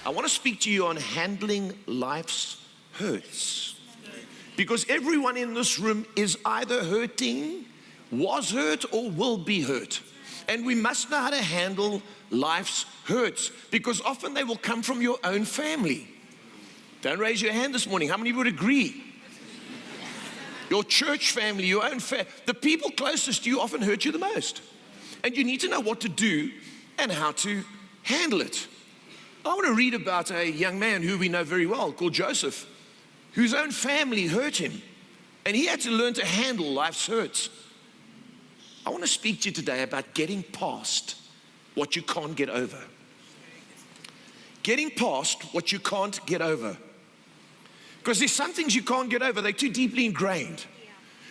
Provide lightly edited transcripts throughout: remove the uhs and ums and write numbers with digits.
I want to speak to you on handling life's hurts. Because everyone in this room is either hurting, was hurt, or will be hurt. And we must know how to handle life's hurts, because often they will come from your own family. Don't raise your hand this morning. How many would agree? Your church family, your own family, the people closest to you often hurt you the most. And you need to know what to do and how to handle it. I want to read about a young man who we know very well called Joseph, whose own family hurt him. And he had to learn to handle life's hurts. I want to speak to you today about getting past what you can't get over. Getting past what you can't get over. Because there's some things you can't get over. They're too deeply ingrained.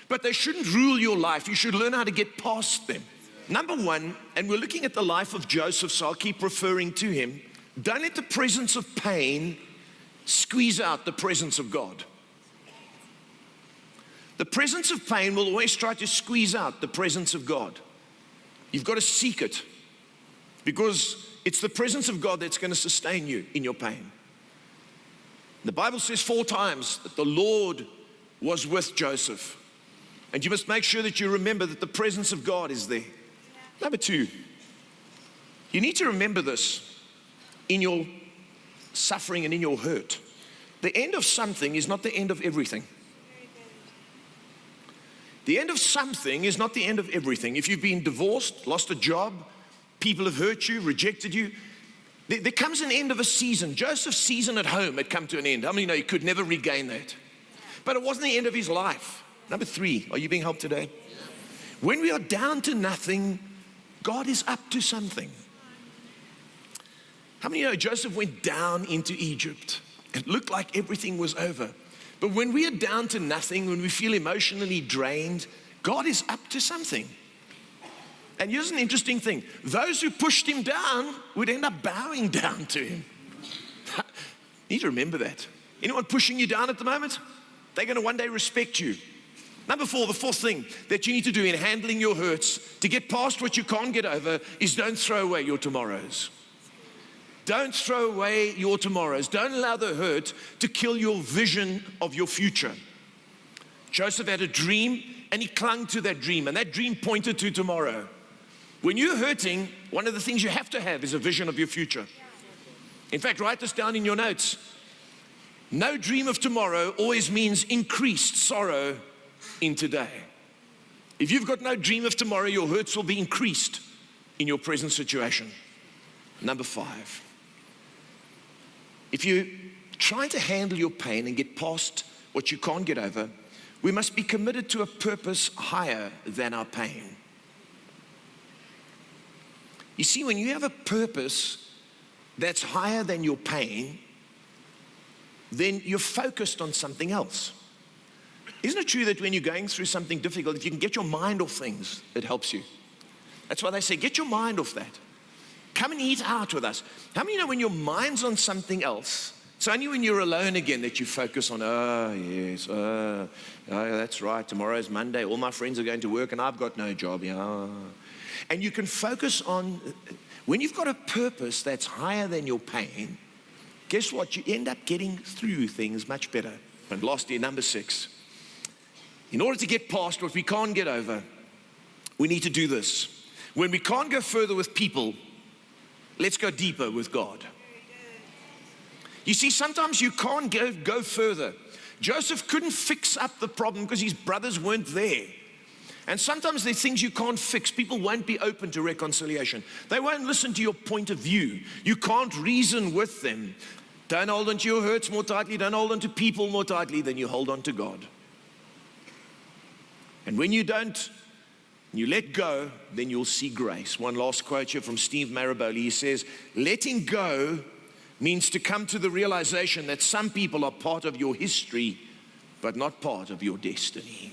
But they shouldn't rule your life. You should learn how to get past them. Number one, and we're looking at the life of Joseph, so I'll keep referring to him. Don't let the presence of pain squeeze out the presence of God. The presence of pain will always try to squeeze out the presence of God. You've got to seek it, because it's the presence of God that's going to sustain you in your pain. The Bible says 4 times that the Lord was with Joseph. And you must make sure that you remember that the presence of God is there. Number 2, you need to remember this in your suffering and in your hurt. The end of something is not the end of everything. The end of something is not the end of everything. If you've been divorced, lost a job, people have hurt you, rejected you, there comes an end of a season. Joseph's season at home had come to an end. How many know he could never regain that? But it wasn't the end of his life. Number 3, are you being helped today? When we are down to nothing, God is up to something. How many know Joseph went down into Egypt? It looked like everything was over. But when we are down to nothing, when we feel emotionally drained, God is up to something. And here's an interesting thing. Those who pushed him down would end up bowing down to him. You need to remember that. Anyone pushing you down at the moment? They're going to one day respect you. Number 4, the 4th thing that you need to do in handling your hurts to get past what you can't get over is don't throw away your tomorrows. Don't throw away your tomorrows. Don't allow the hurt to kill your vision of your future. Joseph had a dream and he clung to that dream, and that dream pointed to tomorrow. When you're hurting, one of the things you have to have is a vision of your future. In fact, write this down in your notes. No dream of tomorrow always means increased sorrow in today. If you've got no dream of tomorrow, your hurts will be increased in your present situation. Number 5. If you're trying to handle your pain and get past what you can't get over, we must be committed to a purpose higher than our pain. You see, when you have a purpose that's higher than your pain, then you're focused on something else. Isn't it true that when you're going through something difficult, if you can get your mind off things, it helps you? That's why they say, get your mind off that. Come and eat out with us. How many know when your mind's on something else, it's only when you're alone again that you focus on, oh, that's right, tomorrow's Monday, all my friends are going to work and I've got no job. Yeah. And you can focus on, when you've got a purpose that's higher than your pain, guess what? You end up getting through things much better. And lastly, number 6, in order to get past what we can't get over, we need to do this. When we can't go further with people, let's go deeper with God. You see, sometimes you can't go further. Joseph couldn't fix up the problem because his brothers weren't there. And sometimes there's things you can't fix. People won't be open to reconciliation. They won't listen to your point of view. You can't reason with them. Don't hold on to your hurts more tightly. Don't hold on to people more tightly than you hold on to God. And when you don't, you let go, then you'll see grace. One last quote here from Steve Maraboli. He says, letting go means to come to the realization that some people are part of your history, but not part of your destiny.